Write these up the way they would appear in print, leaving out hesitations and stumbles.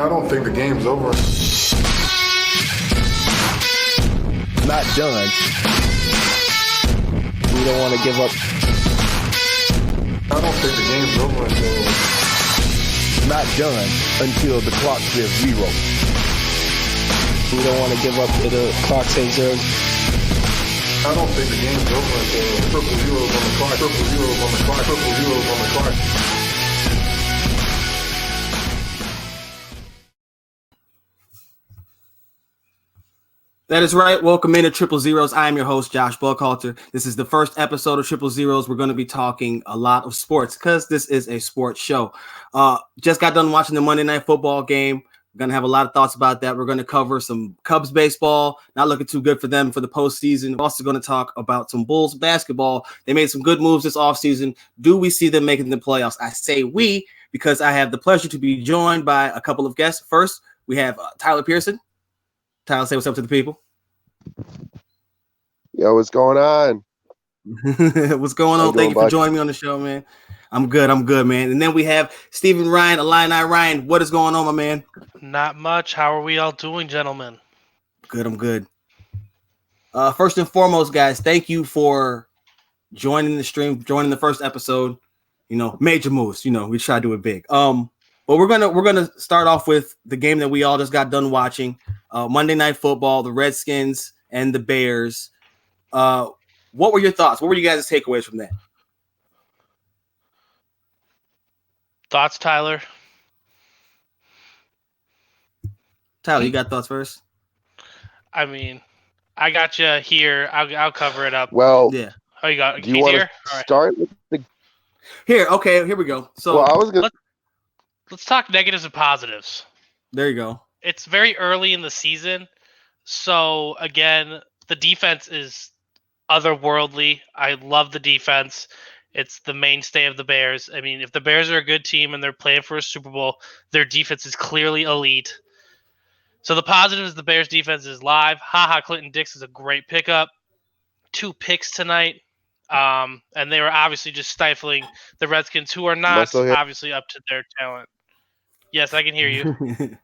I don't think the game's over. Not done. We don't want to give up. I don't think the game's over until... Not done until the clock says 0. We don't want to give up to the clock says 0. I don't think the game's over until triple zeros on the clock, triple zeros on the clock, triple zeros on the clock. That is right. Welcome into Triple Zeros. I am your host, Josh Buckhalter. This is the first episode of Triple Zeros. We're going to be talking a lot of sports because this is a sports show. Just got done watching the Monday Night Football game. We're going to have a lot of thoughts about that. We're going to cover some Cubs baseball. Not looking too good for them for the postseason. We're also going to talk about some Bulls basketball. They made some good moves this offseason. Do we see them making the playoffs? I say we because I have the pleasure to be joined by a couple of guests. First, we have Tyler Pearson. Tyler, say what's up to the people. Yo, what's going on? What's going on? Thank you for joining me on the show, man. I'm good, man. And then we have Stephen Ryan, Illini Ryan. What is going on, my man? Not much. How are we all doing, gentlemen? Good, I'm good. First and foremost, guys, thank you for joining the stream, joining the first episode. You know, major moves. You know, we try to do it big. But we're gonna start off with the game that we all just got done watching. Monday Night Football, the Redskins and the Bears. What were your thoughts? What were you guys' takeaways from that? Thoughts, Tyler? Tyler, you got thoughts first? I mean, I got you here. I'll cover it up. Well, yeah. Oh, you got? Do you want to start with the? Here, okay, here we go. So, well, I was gonna. Let's talk negatives and positives. There you go. It's very early in the season, so again, the defense is otherworldly. I love the defense. It's the mainstay of the Bears. I mean, if the Bears are a good team and they're playing for a Super Bowl, their defense is clearly elite. So the positive is the Bears defense is live. Clinton Dix is a great pickup. 2 picks tonight. And they were obviously just stifling the Redskins, who are not obviously up to their talent. Yes, I can hear you.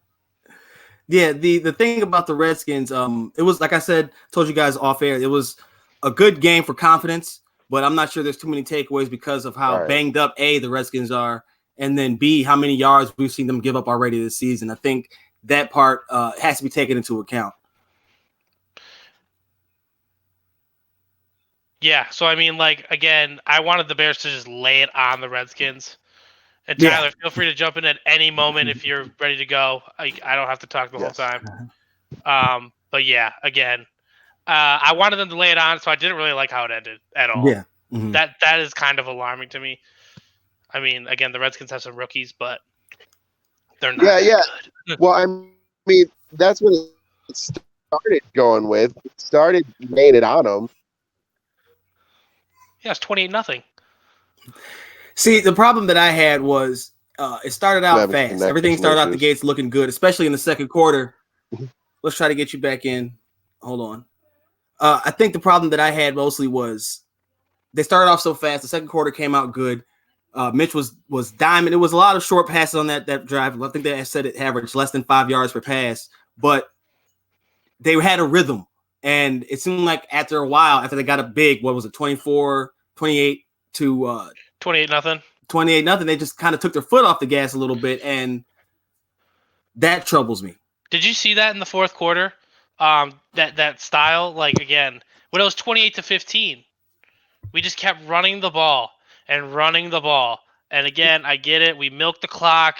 Yeah, the thing about the Redskins, it was, like I said, told you guys off air, it was a good game for confidence, but I'm not sure there's too many takeaways because of how banged up, A, the Redskins are, and then B, how many yards we've seen them give up already this season. I think that part has to be taken into account. Yeah, so I mean, like, again, I wanted the Bears to just lay it on the Redskins. And Tyler, feel free to jump in at any moment if you're ready to go. I don't have to talk the whole time. But yeah, again, I wanted them to lay it on, so I didn't really like how it ended at all. Yeah, that is kind of alarming to me. I mean, again, the Redskins have some rookies, but they're not good. Well, I mean, that's what it started going with. It started laying it on them. Yeah, it's 28-0. See, the problem that I had was it started out fast. Everything started out the gates looking good, especially in the second quarter. Let's try to get you back in. Hold on. I think the problem that I had mostly was they started off so fast. The second quarter came out good. Mitch was diamond. It was a lot of short passes on that drive. I think they said it averaged less than 5 yards per pass, but they had a rhythm. And it seemed like after a while, after they got up big, what was it, 28 to 28-0. 28-0. They just kind of took their foot off the gas a little bit, and that troubles me. Did you see that in the fourth quarter? That style, like, again, when it was 28-15, we just kept running the ball. And again, I get it. We milked the clock.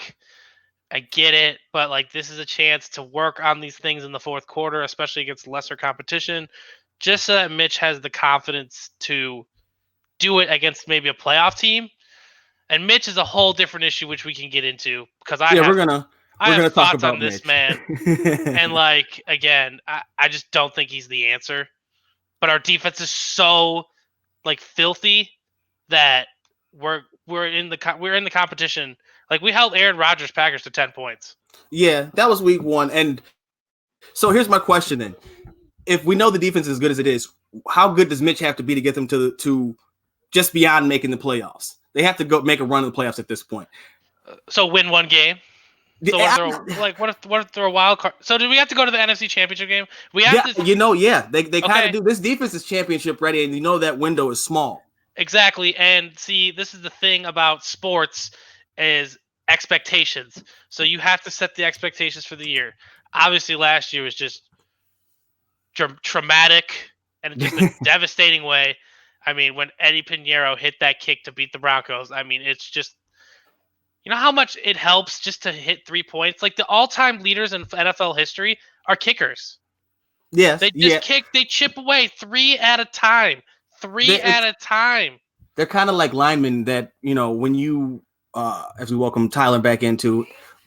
I get it. But, like, this is a chance to work on these things in the fourth quarter, especially against lesser competition, just so that Mitch has the confidence to do it against maybe a playoff team. And Mitch is a whole different issue, which we can get into, because we're gonna talk about on this Mitch. Man. And, like, again, I just don't think he's the answer. But our defense is so, like, filthy that we're in the competition. Like, we held Aaron Rodgers' Packers to 10 points. Yeah, that was week 1. And so here's my question then: if we know the defense is as good as it is, how good does Mitch have to be to get them to just beyond making the playoffs? They have to go make a run in the playoffs at this point. So win one game. So what if they're a wild card? So do we have to go to the NFC Championship game? We have to. They kind Okay. of do. This defense is championship ready, and that window is small. Exactly. And see, this is the thing about sports is expectations. So you have to set the expectations for the year. Obviously, last year was just traumatic and just a devastating way. I mean, when Eddie Pinheiro hit that kick to beat the Broncos, I mean, it's just, you know how much it helps just to hit 3 points? Like the all-time leaders in NFL history are kickers. Yes. They just they chip away 3 at a time. At a time. They're kind of like linemen that, when you, as we welcome Tyler back into,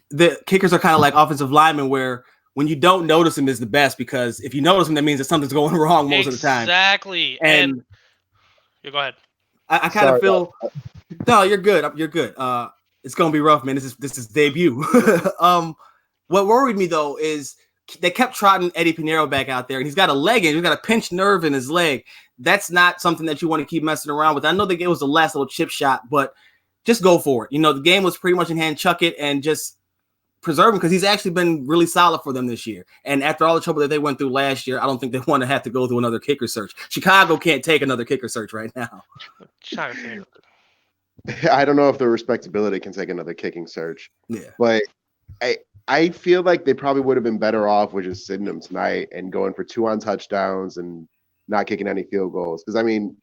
the kickers are kind of like offensive linemen where when you don't notice them is the best, because if you notice them, that means that something's going wrong most of the time. Exactly. And you go ahead. I kind of feel, no, you're good. You're good. It's going to be rough, man. This is debut. What worried me though is they kept trotting Eddie Pinheiro back out there, and he's got a leg in. He's got a pinched nerve in his leg. That's not something that you want to keep messing around with. I know it was the last little chip shot, but just go for it. The game was pretty much in hand. Chuck it and just preserve him, because he's actually been really solid for them this year. And after all the trouble that they went through last year, I don't think they want to have to go through another kicker search. Chicago can't take another kicker search right now. I don't know if the respectability can take another kicking search. Yeah. But I feel like they probably would have been better off with just sitting him tonight and going for 2 on touchdowns and not kicking any field goals. Because, I mean,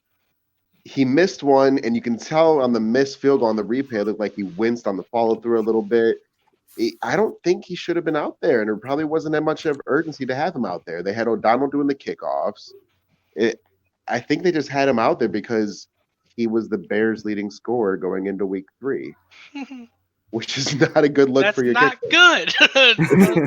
he missed one, and you can tell on the missed field goal on the replay, it looked like he winced on the follow-through a little bit. I don't think he should have been out there, and there probably wasn't that much of urgency to have him out there. They had O'Donnell doing the kickoffs. I think they just had him out there because he was the Bears' leading scorer going into week 3, which is not a good look for your kicker.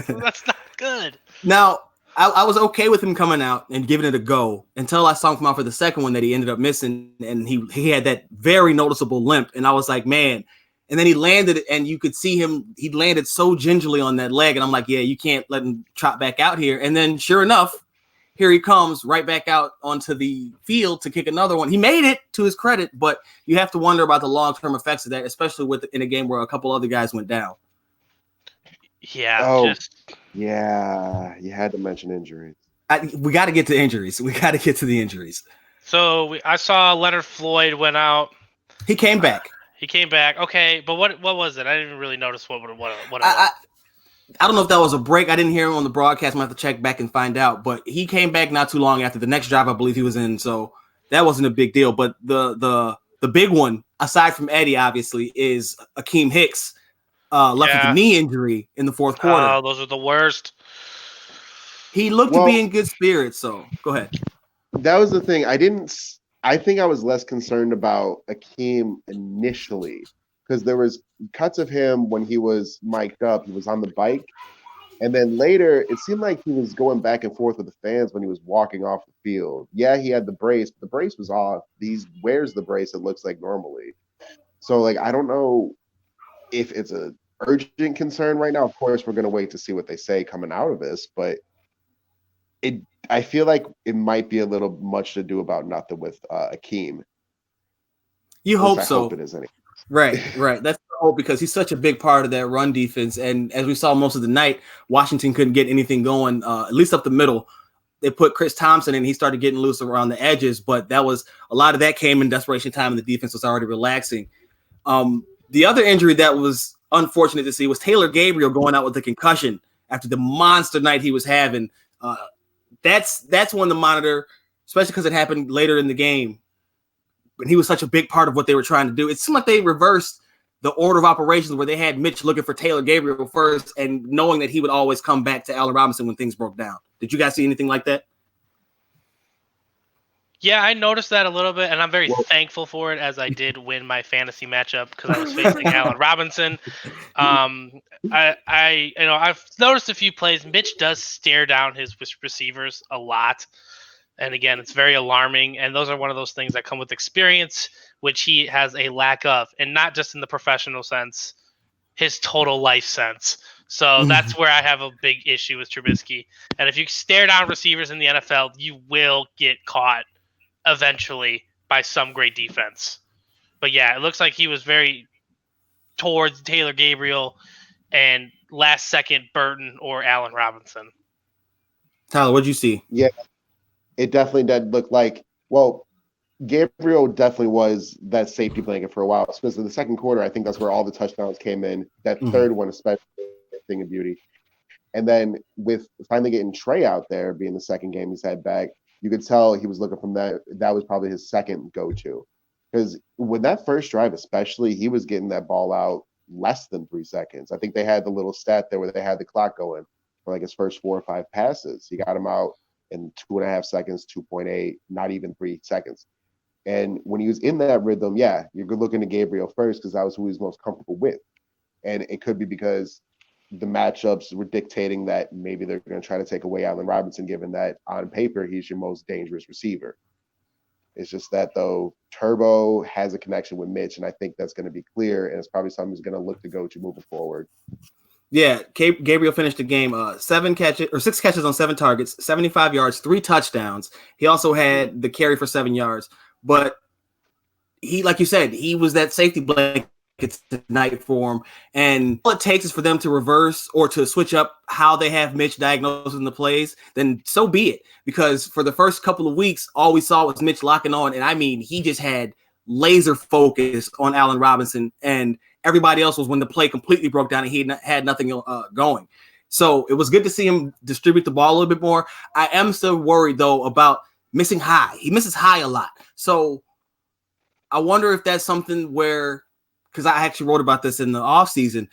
That's not good. Now, I was okay with him coming out and giving it a go until I saw him come out for the second one that he ended up missing, and he had that very noticeable limp, and I was like, man. And then he landed it, and you could see him. He landed so gingerly on that leg, and I'm like, yeah, you can't let him trot back out here. And then, sure enough, here he comes right back out onto the field to kick another one. He made it, to his credit, but you have to wonder about the long-term effects of that, especially in a game where a couple other guys went down. Yeah. Yeah. You had to mention injuries. We got to get to injuries. We got to get to the injuries. So I saw Leonard Floyd went out. He came back. Okay, but what was it? I didn't really notice what it was. I don't know if that was a break. I didn't hear him on the broadcast. I'm going to have to check back and find out. But he came back not too long after the next drive I believe he was in. So that wasn't a big deal. But the big one, aside from Eddie, obviously, is Akeem Hicks left with a knee injury in the fourth quarter. Oh, those are the worst. He looked to be in good spirits. So go ahead. That was the thing. I think I was less concerned about Akeem initially, because there was cuts of him when he was mic'd up. He was on the bike. And then later, it seemed like he was going back and forth with the fans when he was walking off the field. Yeah, he had the brace, but the brace was off. He wears the brace, it looks like, normally. So, I don't know if it's a urgent concern right now. Of course, we're going to wait to see what they say coming out of this, but I feel like it might be a little much to do about nothing with Akeem. You hope so. I hope it is anyway. Right. That's the hope, because he's such a big part of that run defense. And as we saw most of the night, Washington couldn't get anything going, at least up the middle. They put Chris Thompson in. He started getting loose around the edges, but a lot of that came in desperation time, and the defense was already relaxing. The other injury that was unfortunate to see was Taylor Gabriel going out with a concussion after the monster night he was having. That's one to monitor, especially because it happened later in the game. And he was such a big part of what they were trying to do. It seemed like they reversed the order of operations, where they had Mitch looking for Taylor Gabriel first and knowing that he would always come back to Allen Robinson when things broke down. Did you guys see anything like that? Yeah, I noticed that a little bit, and I'm very thankful for it, as I did win my fantasy matchup because I was facing Allen Robinson. I've noticed a few plays. Mitch does stare down his receivers a lot, and again, it's very alarming. And those are one of those things that come with experience, which he has a lack of, and not just in the professional sense, his total life sense. So that's where I have a big issue with Trubisky. And if you stare down receivers in the NFL, you will get caught eventually by some great defense. But yeah, it looks like he was very towards Taylor Gabriel, and last second Burton or Allen Robinson. Tyler, what'd you see? Yeah, it definitely did look like. Well, Gabriel definitely was that safety blanket for a while. Especially the second quarter, I think that's where all the touchdowns came in. That third one, especially, a thing of beauty. And then with finally getting Trey out there, being the second game he's had back, you could tell he was looking from that. That was probably his second go-to. Because with that first drive, especially, he was getting that ball out less than 3 seconds. I think they had the little stat there where they had the clock going for like his first 4 or 5 passes. He got him out in 2.5 seconds, 2.8, not even 3 seconds. And when he was in that rhythm, yeah, you're looking to Gabriel first because that was who he was most comfortable with. And it could be because the matchups were dictating that maybe they're going to try to take away Allen Robinson, given that on paper he's your most dangerous receiver. It's just that, though, Turbo has a connection with Mitch, and I think that's going to be clear, and it's probably something he's going to look to go to moving forward. Yeah, Gabriel finished the game 6 catches on 7 targets, 75 yards, 3 touchdowns. He also had the carry for 7 yards. But he, like you said, he was that safety blanket tonight for him. And all it takes is for them to reverse or to switch up how they have Mitch diagnosing the plays, then so be it. Because for the first couple of weeks, all we saw was Mitch locking on. And I mean, he just had laser focus on Allen Robinson, and everybody else was when the play completely broke down and he had nothing going. So it was good to see him distribute the ball a little bit more. I am still worried, though, about missing high. He misses high a lot. So I wonder if that's something where, because I actually wrote about this in the offseason,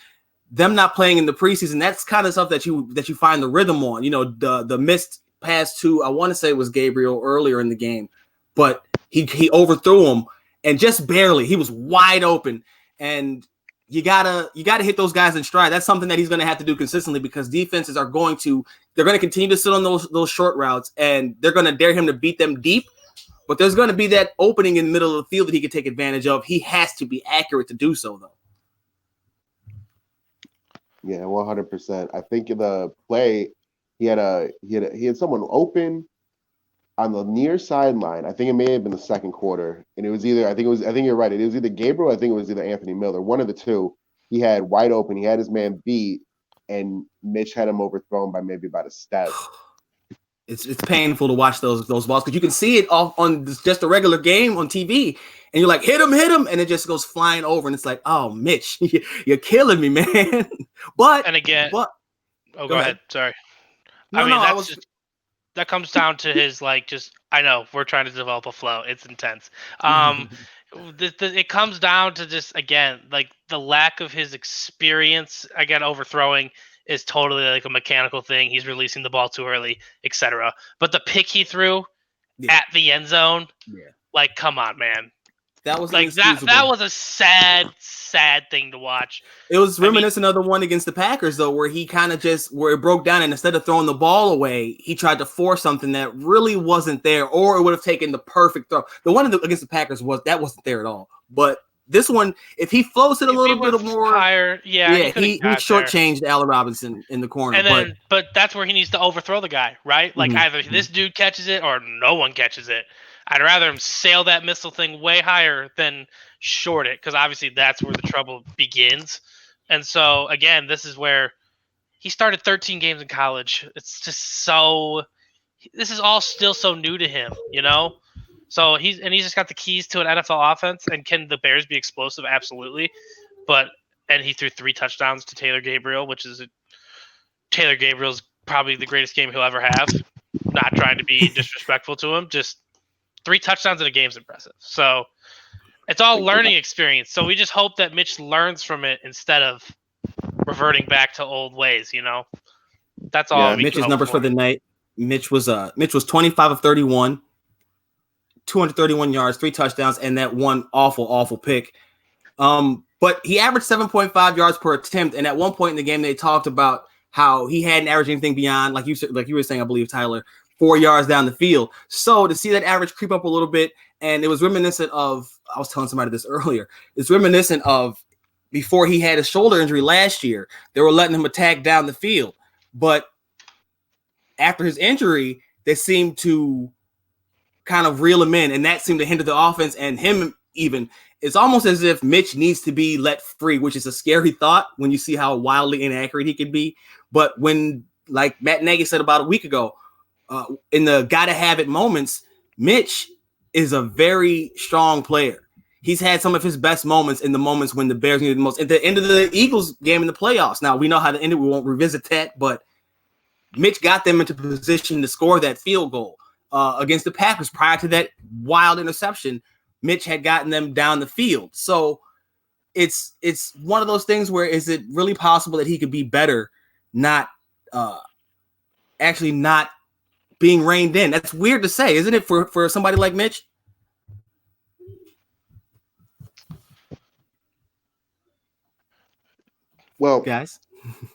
them not playing in the preseason, that's kind of stuff that you find the rhythm on. You know, the missed pass to, I want to say it was Gabriel earlier in the game, but he overthrew him and just barely. He was wide open. And you gotta hit those guys in stride. That's something that he's going to have to do consistently, because defenses they're going to continue to sit on those short routes, and they're going to dare him to beat them deep. But there's going to be that opening in the middle of the field that he can take advantage of. He has to be accurate to do so, though. Yeah, 100%. I think in the play he had someone open on the near sideline. I think it may have been the second quarter, and it was either I think you're right. It was either Gabriel. I think it was either Anthony Miller. One of the two. He had wide open. He had his man beat, and Mitch had him overthrown by maybe about a step. It's painful to watch those balls, because you can see it off on just a regular game on TV, and you're like, hit him, and it just goes flying over, and it's like, oh, Mitch, you're killing me, man. But and again, go ahead. Sorry. That comes down to his I know we're trying to develop a flow. It's intense. It comes down to just, again, like the lack of his experience. Again, overthrowing is totally like a mechanical thing. He's releasing the ball too early, etc. But the pick he threw at the end zone, come on, man. That was that was a sad thing to watch. It was reminiscent of the one against the Packers, though, where he kind of where it broke down, and instead of throwing the ball away, he tried to force something that really wasn't there, or it would have taken the perfect throw. The one against the Packers wasn't there at all. But this one, if he floats it a little bit more higher, he shortchanged Allen Robinson in the corner. But that's where he needs to overthrow the guy, right? Like either this dude catches it or no one catches it. I'd rather him sail that missile thing way higher than short it, because obviously that's where the trouble begins. And so, again, this is where he started 13 games in college. It's just this is all still so new to him, you know? So he's just got the keys to an NFL offense. And can the Bears be explosive? Absolutely. And he threw 3 touchdowns to Taylor Gabriel, Taylor Gabriel's probably the greatest game he'll ever have. Not trying to be disrespectful to him, just 3 touchdowns in a game is impressive. So it's all learning experience. So we just hope that Mitch learns from it instead of reverting back to old ways, you know? That's all. Yeah, Mitch's numbers for the night. Mitch was 25 of 31, 231 yards, 3 touchdowns, and that one awful pick. But he averaged 7.5 yards per attempt. And at one point in the game, they talked about how he hadn't averaged anything beyond, like you were saying, I believe, Tyler, 4 yards down the field. So to see that average creep up a little bit, and it was reminiscent of, I was telling somebody this earlier, it's reminiscent of before he had a shoulder injury last year. They were letting him attack down the field. But after his injury, they seemed to kind of reel him in, and that seemed to hinder the offense and him even. it's almost as if Mitch needs to be let free, which is a scary thought when you see how wildly inaccurate he can be. But when, like Matt Nagy said about a week ago, in the gotta have it moments, Mitch is a very strong player. He's had some of his best moments in the moments when the Bears needed the most. At the end of the Eagles game in the playoffs. Now, we know how to end it. We won't revisit that, but Mitch got them into position to score that field goal against the Packers. Prior to that wild interception, Mitch had gotten them down the field. So it's one of those things where is it really possible that he could be better, not being reined in? That's weird to say, isn't it, for somebody like Mitch? Well, guys,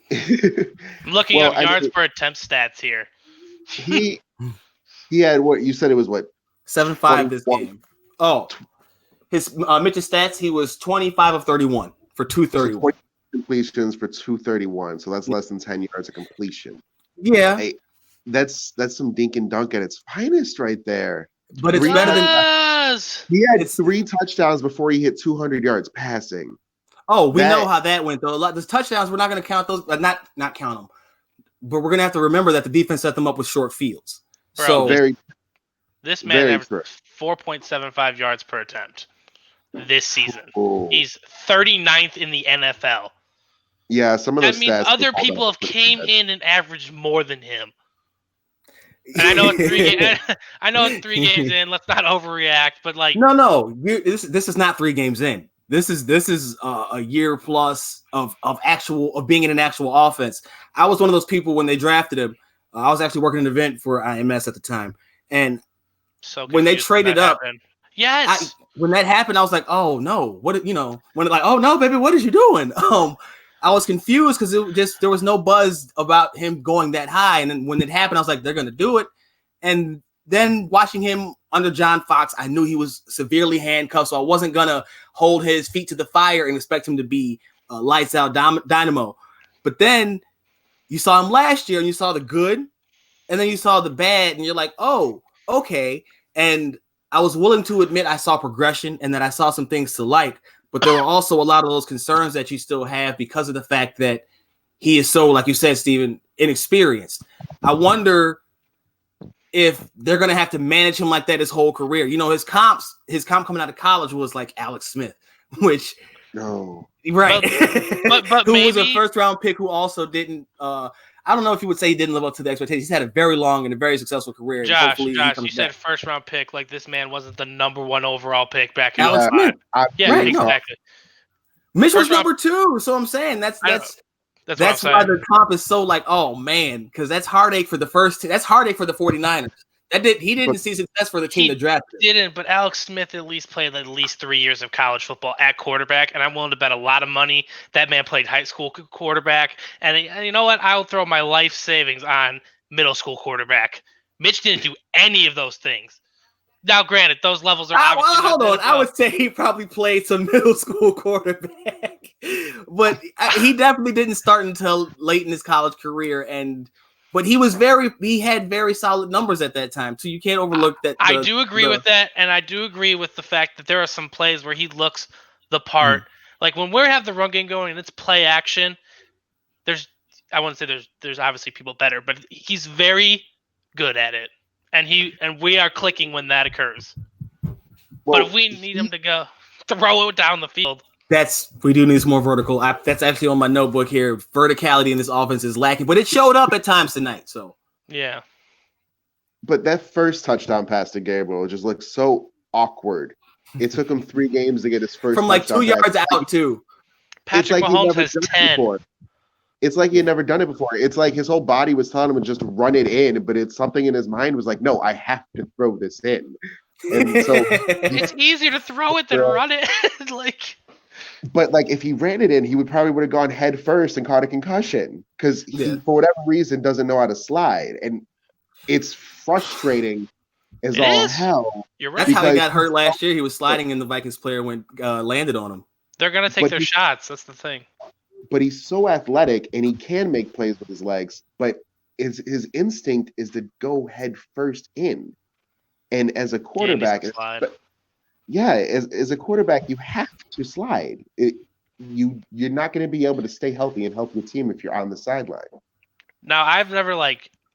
I'm looking up yards per attempt stats here. He had what you said. It was what 7-5 this game. Oh, his Mitch's stats. He was 25 of 31 for 231 completions for 231. So that's less than 10 yards of completion. Yeah, hey, that's some dink and dunk at its finest right there. But it's better than he had 3 touchdowns before he hit 200 yards passing. Oh, we know how that went though. The touchdowns, we're not going to count those, not count them. But we're going to have to remember that the defense set them up with short fields. Bro, so this man averaged 4.75 yards per attempt this season. Oh. He's 39th in the NFL. Yeah, some of those stats. That means other people have came in and averaged more than him. And I know it's 3 games in. Let's not overreact, but like no, this is not 3 games in. This is a year plus of being in an actual offense. I was one of those people when they drafted him. I was actually working an event for IMS at the time, and when they traded up, yes, when that happened, I was like, oh no, when like, oh no, baby, what is you doing? I was confused because there was no buzz about him going that high, and then when it happened, I was like, they're gonna do it, and then watching him under John Fox, I knew he was severely handcuffed, so I wasn't going to hold his feet to the fire and expect him to be lights out dynamo. But then you saw him last year, and you saw the good, and then you saw the bad, and you're like, oh, okay. And I was willing to admit I saw progression and that I saw some things to like, but there were also a lot of those concerns that you still have because of the fact that he is so, like you said, Steven, inexperienced. I wonder if they're going to have to manage him like that his whole career. His comp coming out of college was like Alex Smith, which right. But who maybe, was a first round pick who also didn't, I don't know if you would say he didn't live up to the expectations. He's had a very long and a very successful career. Josh, you said first round pick, like this man wasn't the number 1 overall pick back in Alex Smith. Yeah, right, exactly. No. Mitch was number 2, so I'm saying that's why the comp is so like, oh man, because that's heartache for the that's heartache for the 49ers. He didn't see success for the team that drafted. Didn't, but Alex Smith at least played at least 3 years of college football at quarterback, and I'm willing to bet a lot of money that man played high school quarterback. And you know what? I'll throw my life savings on middle school quarterback. Mitch didn't do any of those things. Now, granted, those levels are obviously hold on. I would say he probably played some middle school quarterback, but he definitely didn't start until late in his college career. But he had very solid numbers at that time, so you can't overlook that. I do agree with that, and I do agree with the fact that there are some plays where he looks the part. Like when we have the run game going and it's play action, I wouldn't say there's obviously people better, but he's very good at it. And we are clicking when that occurs. Well, but if we need him to go throw it down the field, we do need some more vertical. That's actually on my notebook here. Verticality in this offense is lacking, but it showed up at times tonight. So yeah. But that first touchdown pass to Gabriel just looked so awkward. It took him 3 games to get his first from like 2 yards out too. Patrick Mahomes has 10. Before. It's like he had never done it before. It's like his whole body was telling him to just run it in, but it's something in his mind was like, no, I have to throw this in. And so it's easier to throw it than run it. But if he ran it in, he would have gone head first and caught a concussion because he, for whatever reason, doesn't know how to slide. And it's frustrating as all hell. You're right. That's how he got hurt last year. He was sliding and the Vikings player landed on him. They're going to take their shots. That's the thing. But he's so athletic and he can make plays with his legs, but his instinct is to go head first in. And as a quarterback, yeah, as a quarterback, you have to slide. You're not going to be able to stay healthy and help your team if you're on the sideline. Now, I've never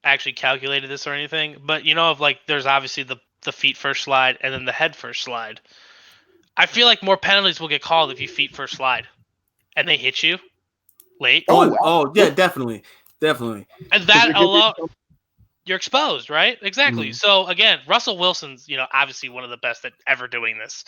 actually calculated this or anything, but if there's obviously the feet first slide and then the head first slide. I feel like more penalties will get called if you feet first slide and they hit you late. Yeah, definitely. And that alone, you're exposed, right? Exactly. Mhm. So again, Russell Wilson's, obviously one of the best at ever doing this.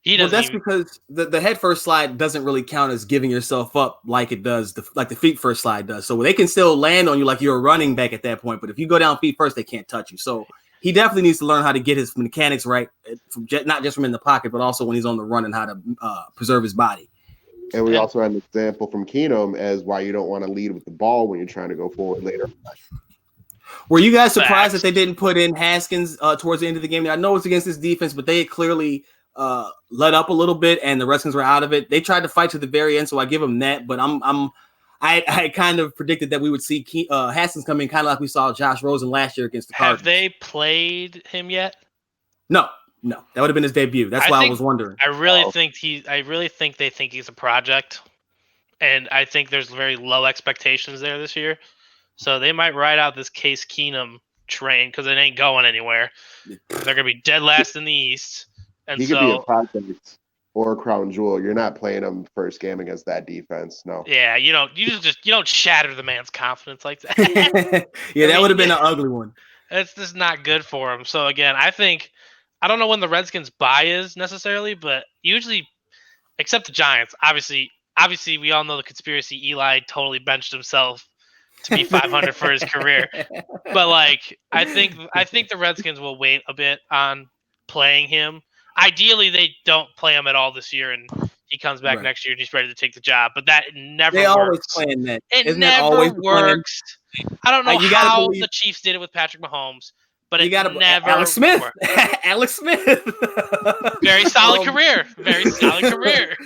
That's because the head first slide doesn't really count as giving yourself up like it does, like the feet first slide does. So they can still land on you like you're a running back at that point. But if you go down feet first, they can't touch you. So he definitely needs to learn how to get his mechanics right, not just from in the pocket, but also when he's on the run and how to preserve his body. And we also had an example from Keenum as why you don't want to lead with the ball when you're trying to go forward later. Were you guys surprised that they didn't put in Haskins towards the end of the game? I know it's against this defense, but they had clearly let up a little bit, and the Redskins were out of it. They tried to fight to the very end, so I give them that. But I kind of predicted that we would see Haskins come in, kind of like we saw Josh Rosen last year against the Cardinals. Have they played him yet? No, that would have been his debut. That's why I was wondering. I really think they think he's a project, and I think there's very low expectations there this year. So they might ride out this Case Keenum train because it ain't going anywhere. They're gonna be dead last in the East, and he could be a project or a crown jewel. You're not playing him first game against that defense. No. Yeah, you don't shatter the man's confidence like that. That would have been an ugly one. It's just not good for him. So again, I don't know when the Redskins' bye is necessarily, but usually, except the Giants, obviously we all know the conspiracy. Eli totally benched himself to be 500 for his career. But I think the Redskins will wait a bit on playing him. Ideally, they don't play him at all this year, and he comes back next year and he's ready to take the job. But that never works. They always plan that. It never works. I don't know how the Chiefs did it with Patrick Mahomes, but it never Alex Smith. worked. Alex Smith. Very solid career. Very solid career.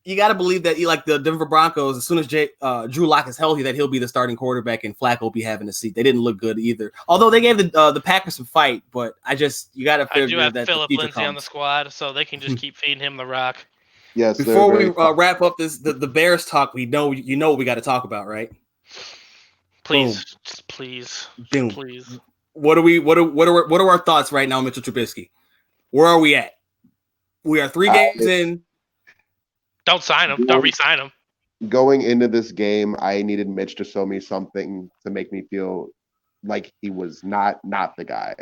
You gotta believe that like the Denver Broncos, as soon as Drew Lock is healthy, that he'll be the starting quarterback and Flacco will be having a seat. They didn't look good either. Although they gave the Packers some fight, but you gotta figure that Phillip Lindsay on the squad, so they can just keep feeding him the rock. Yes. Before we wrap up the Bears talk, we know what we got to talk about, right? Please, please. What are our thoughts right now, Mitchell Trubisky? Where are we at? We are 3 games in. Don't sign him. Don't re-sign him. Going into this game, I needed Mitch to show me something to make me feel like he was not the guy.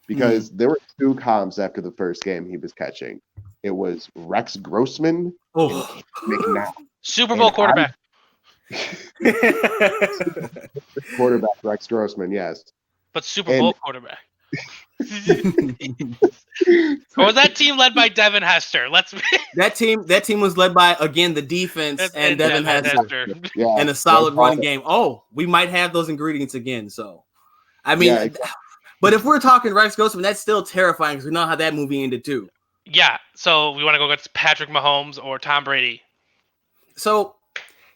Because there were 2 comms after the first game he was catching. It was Rex Grossman and McNabb. Super Bowl quarterback. Quarterback Rex Grossman, yes. But Super Bowl quarterback. Or was that team led by Devin Hester? That team was led by, again, the defense and Devin Hester. Yeah, and a solid run game. Oh, we might have those ingredients again. So, I mean, exactly. But if we're talking Rex Grossman, that's still terrifying because we know how that movie ended too. Yeah. So we want to go against Patrick Mahomes or Tom Brady. So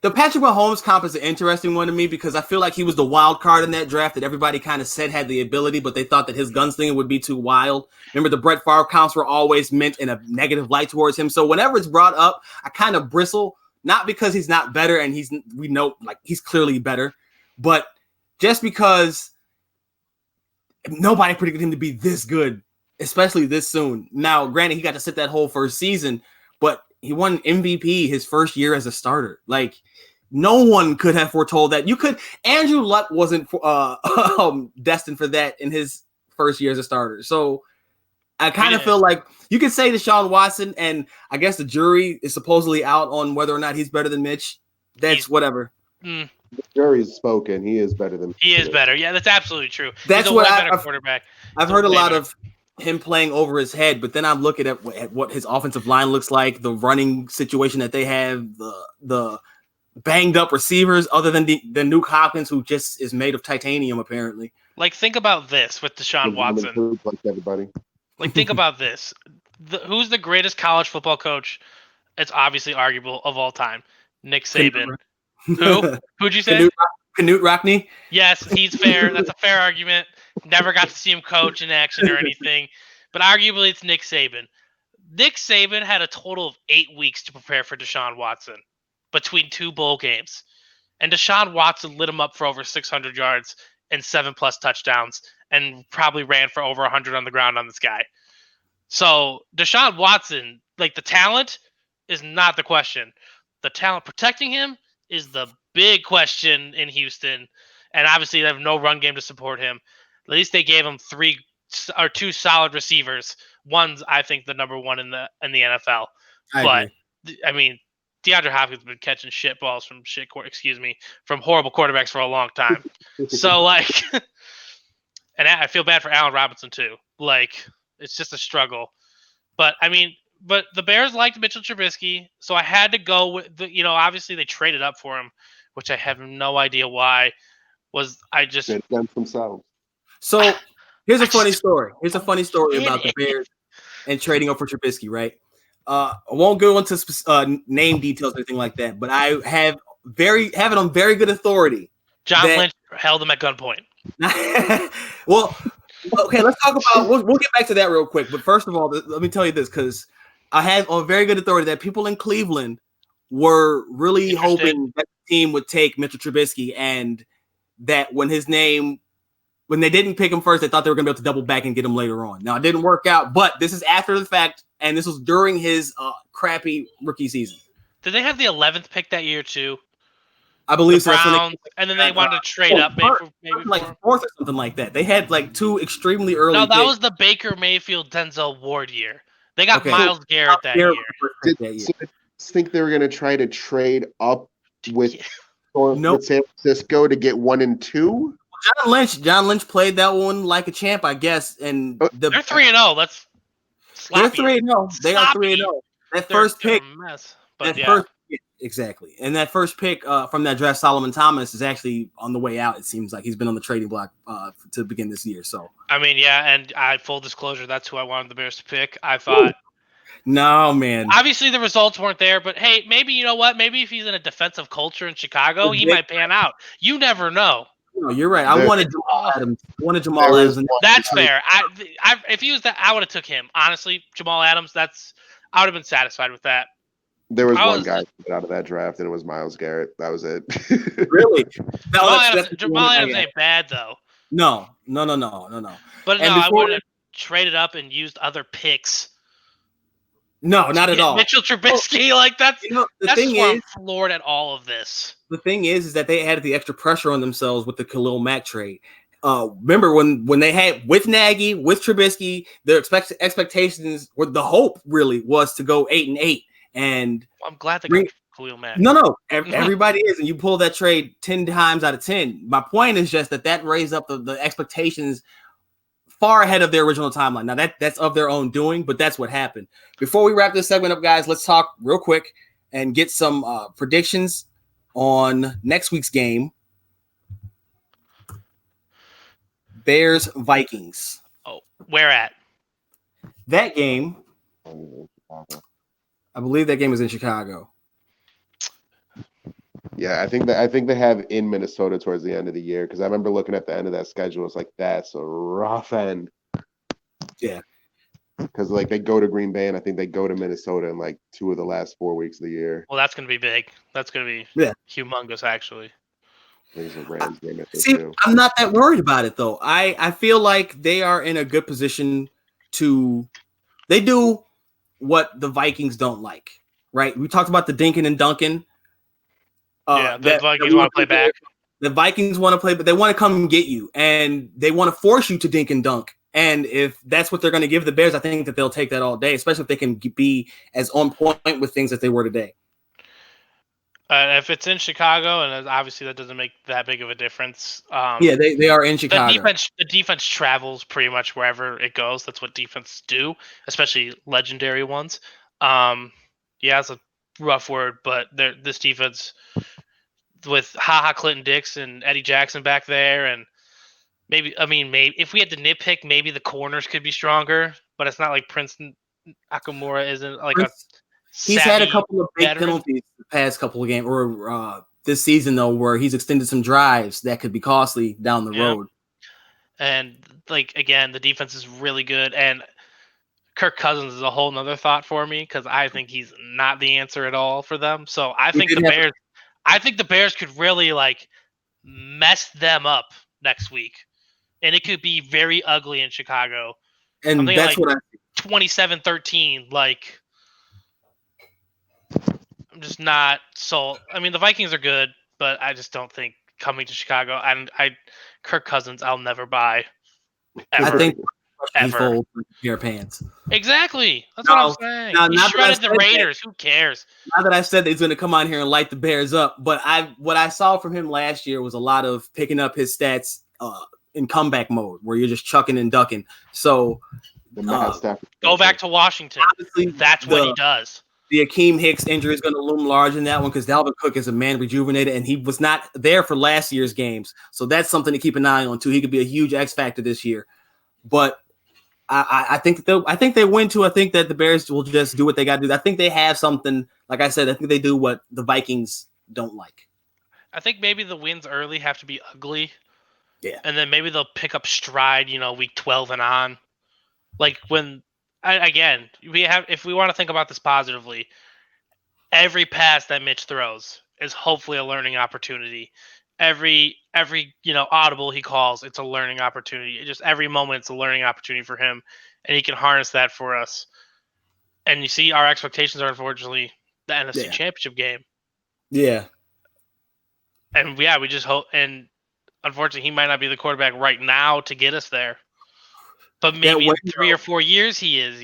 the Patrick Mahomes comp is an interesting one to me because I feel like he was the wild card in that draft that everybody kind of said had the ability, but they thought that his gunslinger would be too wild. Remember, the Brett Favre comps were always meant in a negative light towards him. So whenever it's brought up, I kind of bristle, not because he's not better and we know like he's clearly better, but just because nobody predicted him to be this good, especially this soon. Now, granted, he got to sit that whole first season, but he won MVP his first year as a starter. Like, no one could have foretold that. Andrew Luck wasn't destined for that in his first year as a starter. So I kind of feel like you could say Deshaun Watson, and I guess the jury is supposedly out on whether or not he's better than Mitch. That's whatever. The jury's spoken. He is better than He is better. Yeah, that's absolutely true. That's what better quarterback. I've heard a lot of him playing over his head, but then I'm looking at what his offensive line looks like, the running situation that they have, the banged up receivers, other than Nuke Hopkins, who just is made of titanium apparently. Like, think about this with Deshaun Watson. Like everybody. Like, think about this. Who's the greatest college football coach? It's obviously arguable of all time. Nick Saban. Who? Who'd you say? Knute Rockne? Yes, he's fair. That's a fair argument. Never got to see him coach in action or anything. but arguably it's Nick Saban. Nick Saban had a total of 8 weeks to prepare for Deshaun Watson between 2 bowl games. And Deshaun Watson lit him up for over 600 yards and 7+ touchdowns and probably ran for over 100 on the ground on this guy. So Deshaun Watson, like the talent is not the question. The talent protecting him is the big question in Houston. And obviously they have no run game to support him. At least they gave him 2 solid receivers. One's, I think, the number 1 in the NFL. I mean, DeAndre Hopkins has been catching shit balls from from horrible quarterbacks for a long time. So like, and I feel bad for Allen Robinson too. Like, it's just a struggle. But I mean, the Bears liked Mitchell Trubisky, so I had to go with obviously they traded up for him, which I have no idea why. They've done themselves. So here's a funny story. Here's a funny story about the Bears and trading up for Trubisky, right? I won't go into name details or anything like that, but I have it on very good authority. John Lynch held him at gunpoint. Well, okay, let's talk about. We'll get back to that real quick. But first of all, let me tell you this, because I have on very good authority that people in Cleveland were really hoping that the team would take Mitchell Trubisky, and that when they didn't pick him first, they thought they were going to be able to double back and get him later on. Now, it didn't work out, but this is after the fact, and this was during his crappy rookie season. Did they have the 11th pick that year too? I believe so. Browns, and then they wanted to trade up, maybe like 4th or something like that. They had like 2 extremely early. No, that picks. Was the Baker Mayfield Denzel Ward year. They got Myles Garrett that year. So I think they were going to try to trade up with San Francisco to get 1 and 2. John Lynch played that one like a champ, I guess. And they're 3-0. That's sloppy. They're 3-0. They are 3-0. That first pick, exactly. And that first pick from that draft, Solomon Thomas, is actually on the way out. It seems like he's been on the trading block to begin this year. So I mean, yeah, and full disclosure, that's who I wanted the Bears to pick. I thought. No, man. Obviously, the results weren't there, but hey, maybe you know what? Maybe if he's in a defensive culture in Chicago, he might pan out. You never know. No, you're right. I wanted Jamal Adams. That's fair. If he was that, I would have took him. Honestly, Jamal Adams. I would have been satisfied with that. There was one guy out of that draft, and it was Myles Garrett. That was it. Really? Jamal Adams ain't bad though. No. But I would have traded up and used other picks. No, not at all. Mitchell Trubisky, that's why I'm floored at all of this. The thing is that they added the extra pressure on themselves with the Khalil Mack trade. Remember when they had with Nagy, with Trubisky, their expectations, or the hope really was to go 8-8. And I'm glad they got Khalil Mack. No, everybody is, and you pull that trade 10 times out of 10. My point is just that raised up the expectations far ahead of their original timeline. Now that's of their own doing, but that's what happened. Before we wrap this segment up, guys, let's talk real quick and get some predictions on next week's game. Bears Vikings. Oh, where at? That game, I believe that game is in Chicago. Yeah, I think they have in Minnesota towards the end of the year, because I remember looking at the end of that schedule. It's like, that's a rough end. Yeah. Because they go to Green Bay, and I think they go to Minnesota in 2 of the last 4 weeks of the year. Well, that's going to be big. That's going to be humongous, actually. There's a Rams game at See, too. I'm not that worried about it, though. I feel like they are in a good position to – they do what the Vikings don't like, right? We talked about the Dinkin and Duncan. The Vikings want to play back. The Vikings want to play, but they want to come and get you, and they want to force you to dink and dunk. And if that's what they're going to give the Bears, I think that they'll take that all day, especially if they can be as on point with things as they were today. If it's in Chicago, and obviously that doesn't make that big of a difference. They are in Chicago. The defense travels pretty much wherever it goes. That's what defenses do, especially legendary ones. It's a rough word, but this defense with Clinton Dix and Eddie Jackson back there, and maybe if we had to nitpick, maybe the corners could be stronger, but it's not like Prince Akamura isn't he's had a couple of big penalties the past couple of games, or this season though, where he's extended some drives that could be costly down the road. And again, the defense is really good, and Kirk Cousins is a whole nother thought for me because I think he's not the answer at all for them. So I think the Bears could really like mess them up next week, and it could be very ugly in Chicago. I'm And thinking that's like what 27-13. Like, I'm just not sold. I mean, the Vikings are good, but I just don't think coming to Chicago. And Kirk Cousins, I'll never buy. I Ever. think he Ever. folds like a pair of pants. Exactly. That's what I'm saying. Now, He not that I shredded the said that- Raiders. Who cares? Not that I said that he's going to come on here and light the Bears up, but what I saw from him last year was a lot of picking up his stats in comeback mode, where you're just chucking and ducking. So Go back to Washington. That's what he does. The Akeem Hicks injury is going to loom large in that one because Dalvin Cook is a man rejuvenated, and he was not there for last year's games. So that's something to keep an eye on too. He could be a huge X factor this year. But I think they win too. I think that the Bears will just do what they got to do. I think they have something. Like I said, I think they do what the Vikings don't like. I think maybe the wins early have to be ugly. Yeah. And then maybe they'll pick up stride, week 12 and on. Like when if we want to think about this positively, every pass that Mitch throws is hopefully a learning opportunity. Every audible he calls, it's a learning opportunity. Just every moment, it's a learning opportunity for him, and he can harness that for us. And you see, our expectations are unfortunately the NFC Championship game. Yeah. And we just hope. And unfortunately, he might not be the quarterback right now to get us there. But maybe in 3 or 4 years he is.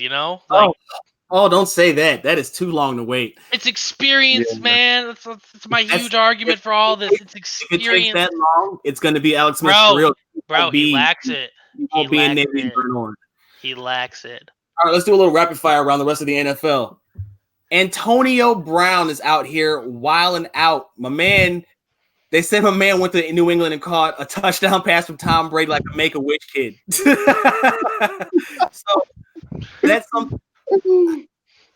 Oh, don't say that. That is too long to wait. It's experience, man. That's my huge argument for all this. It's experience. If it takes that long, it's going to be Alex Smith for real. Bro, he lacks it. He won't be in Navy and burn orange. He lacks it. All right, let's do a little rapid fire around the rest of the NFL. Antonio Brown is out here wilding out. They said my man went to New England and caught a touchdown pass from Tom Brady like a Make-A-Wish kid. So that's something.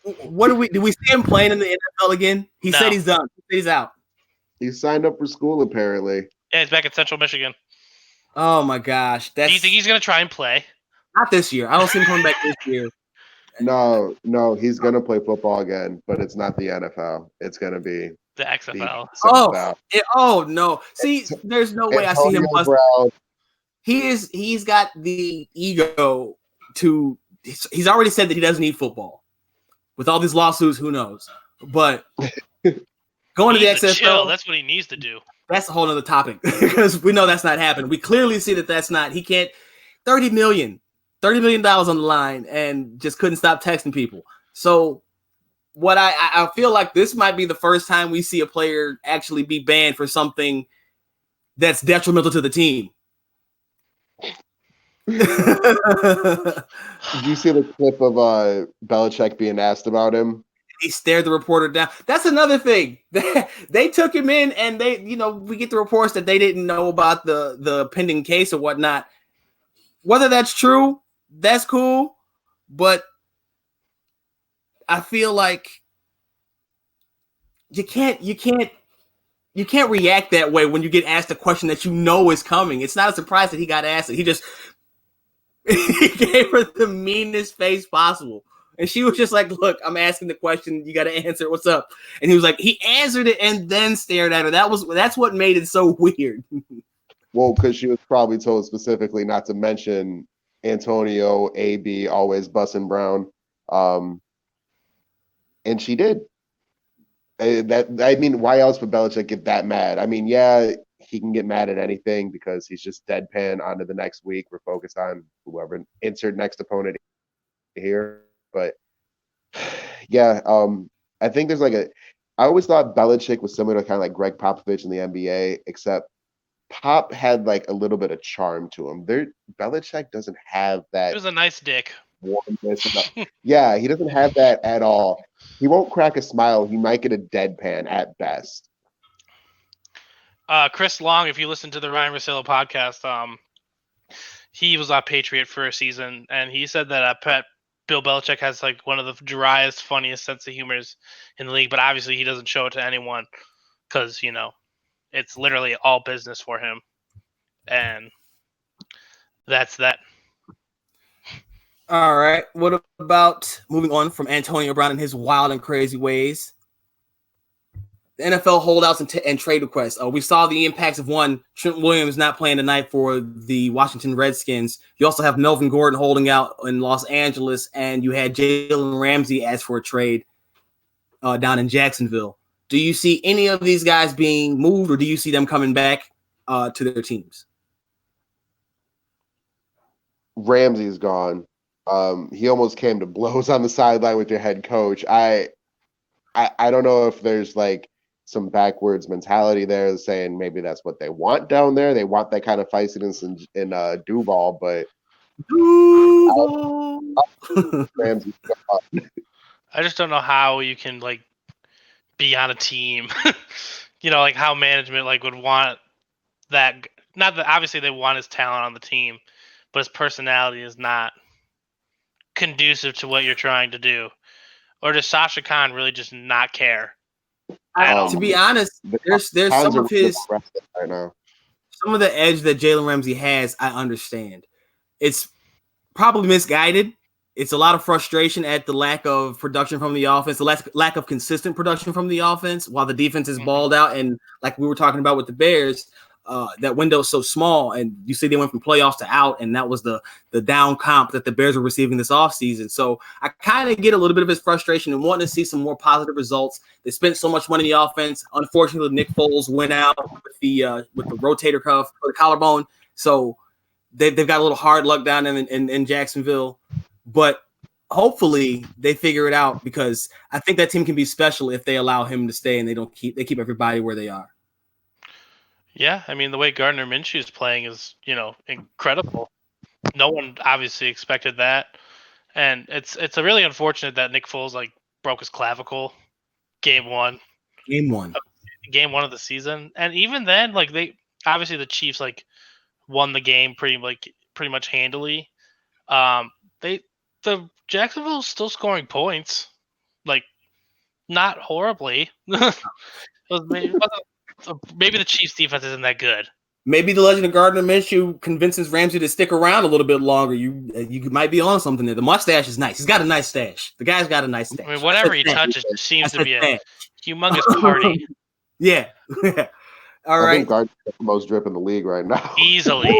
What do we see him playing in the NFL again? He said he's done. He said he's out. He signed up for school apparently. Yeah, he's back at Central Michigan. Oh my gosh. Do you think he's gonna try and play? Not this year. I don't see him coming back this year. No, he's gonna play football again, but it's not the NFL. It's gonna be the XFL. Oh no. See, there's no way I see him. He's got the ego to. He's already said that he doesn't need football. With all these lawsuits, who knows? But going to the XFL, chill. That's what he needs to do. That's a whole other topic because we know that's not happening. We clearly see that that's not. He can't. $30 million on the line, and just couldn't stop texting people. So, what I feel like this might be the first time we see a player actually be banned for something that's detrimental to the team. Did you see the clip of Belichick being asked about him? He stared the reporter down. That's another thing. They took him in, and we get the reports that they didn't know about the pending case or whatnot. Whether that's true, that's cool, but I feel like you can't react that way when you get asked a question that you know is coming. It's not a surprise that he got asked it. He just he gave her the meanest face possible. And she was just like, look, I'm asking the question. You got to answer. What's up? And he was like, he answered it and then stared at her. That's what made it so weird. Well, because she was probably told specifically not to mention Antonio, AB, always Bussin' Brown. And she did. Why else would Belichick get that mad? I mean, yeah, he can get mad at anything because he's just deadpan on to the next week. We're focused on whoever insert next opponent here. But yeah, I think there's I always thought Belichick was similar to kind of like Greg Popovich in the NBA, except Pop had a little bit of charm to him. Belichick doesn't have that. He was a nice dick. Warmness. Yeah, he doesn't have that at all. He won't crack a smile. He might get a deadpan at best. Chris Long, if you listen to the Ryan Russillo podcast, he was a Patriot for a season, and he said that Bill Belichick has one of the driest, funniest sense of humors in the league, but obviously he doesn't show it to anyone because, it's literally all business for him. And that's that. All right. What about moving on from Antonio Brown and his wild and crazy ways? The NFL holdouts and trade requests. We saw the impacts of one, Trent Williams not playing tonight for the Washington Redskins. You also have Melvin Gordon holding out in Los Angeles, and you had Jalen Ramsey ask for a trade down in Jacksonville. Do you see any of these guys being moved, or do you see them coming back to their teams? Ramsey's gone. He almost came to blows on the sideline with your head coach. I don't know if there's like some backwards mentality there saying maybe that's what they want down there. They want that kind of feistiness in Duval, but Ramsey's gone. I just don't know how you can like be on a team. Like how management like would want that. Not that obviously they want his talent on the team, but his personality is not conducive to what you're trying to do. Or does Sasha Khan really just not care? To be honest, there's some of his right now. Some of the edge that Jalen Ramsey has, I understand. It's probably misguided. It's a lot of frustration at the lack of production from the offense, the lack of consistent production from the offense, while the defense is balled out. And like we were talking about with the Bears, that window is so small, and you see they went from playoffs to out, and that was the down comp that the Bears were receiving this offseason. So I kind of get a little bit of his frustration and wanting to see some more positive results. They spent so much money in the offense. Unfortunately, Nick Foles went out with the rotator cuff or the collarbone, so they've got a little hard luck down in Jacksonville. But hopefully they figure it out, because I think that team can be special if they allow him to stay and they keep everybody where they are. Yeah, I mean, the way Gardner Minshew is playing is, incredible. No one obviously expected that. And it's really unfortunate that Nick Foles like broke his clavicle game one of the season. And even then, like obviously the Chiefs like won the game pretty much handily. The Jacksonville's still scoring points, like not horribly. Maybe the Chiefs defense isn't that good. Maybe the legend of Gardner Minshew convinces Ramsey to stick around a little bit longer. You might be on something there. The mustache is nice. He's got a nice stash. The guy's got a nice stash. I mean, whatever he touches seems to be a humongous party. Yeah. All right. I think Gardner's got the most drip in the league right now. Easily.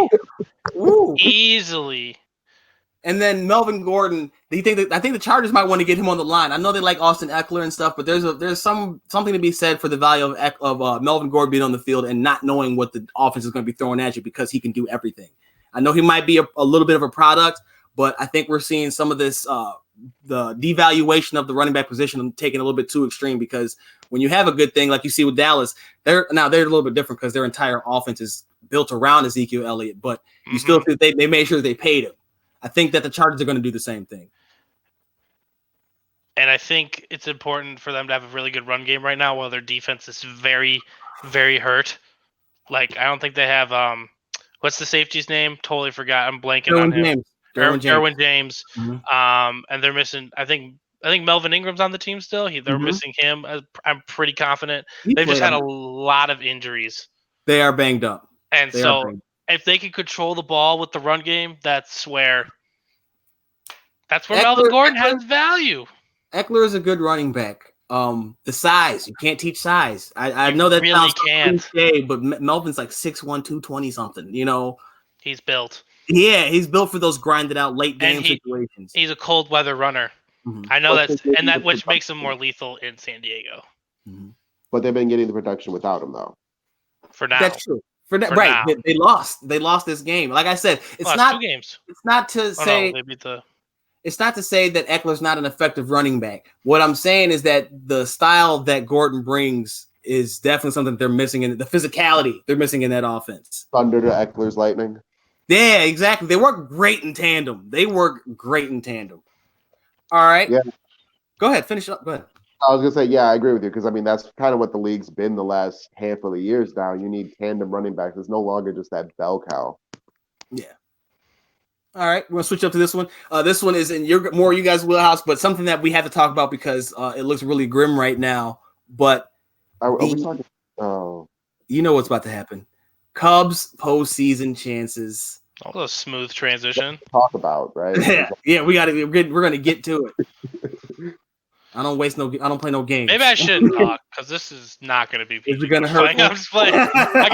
Ooh. Easily. And then Melvin Gordon, I think the Chargers might want to get him on the line. I know they like Austin Eckler and stuff, but there's something to be said for the value of Melvin Gordon being on the field and not knowing what the offense is going to be throwing at you, because he can do everything. I know he might be a little bit of a product, but I think we're seeing some of this the devaluation of the running back position taking a little bit too extreme, because when you have a good thing like you see with Dallas, they're a little bit different because their entire offense is built around Ezekiel Elliott, but you still think they made sure they paid him. I think that the Chargers are going to do the same thing. And I think it's important for them to have a really good run game right now while their defense is very, very hurt. Like, I don't think they have what's the safety's name? Totally forgot. I'm blanking on him. Derwin James. Mm-hmm. And they're missing, I think Melvin Ingram's on the team still. They're missing him. I'm pretty confident. They've just had a lot of injuries. They are banged up. And if they can control the ball with the run game, that's where Melvin Gordon has value. Eckler is a good running back. The size, you can't teach size. I know that really sounds cliche, but Melvin's like 6'1", 220 something. He's built. Yeah, he's built for those grinded out late game situations. He's a cold weather runner. Mm-hmm. I know which makes him more lethal in San Diego. Mm-hmm. But they've been getting the production without him, though. For now, that's true. Right, now. They lost this game. Like I said, it's not 2 games. It's not to say they beat the. It's not to say that Eckler's not an effective running back. What I'm saying is that the style that Gordon brings is definitely something they're missing in the physicality they're missing in that offense. Thunder to Eckler's lightning. Yeah, exactly. They work great in tandem. All right. Yeah. Go ahead. Finish up. Go ahead. I was going to say, yeah, I agree with you, because, I mean, that's kind of what the league's been the last handful of years now. You need tandem running backs. It's no longer just that bell cow. Yeah. All right, we're going to switch up to this one. This one is in you guys' wheelhouse, but something that we have to talk about because it looks really grim right now. But are we talking? Oh. You know what's about to happen. Cubs postseason chances. That was a smooth transition. talk about, right? Yeah, we're gonna get to it. I don't play no games. Maybe I shouldn't talk because this is not going to be PG. Is it gonna I'm hurt? just playing. I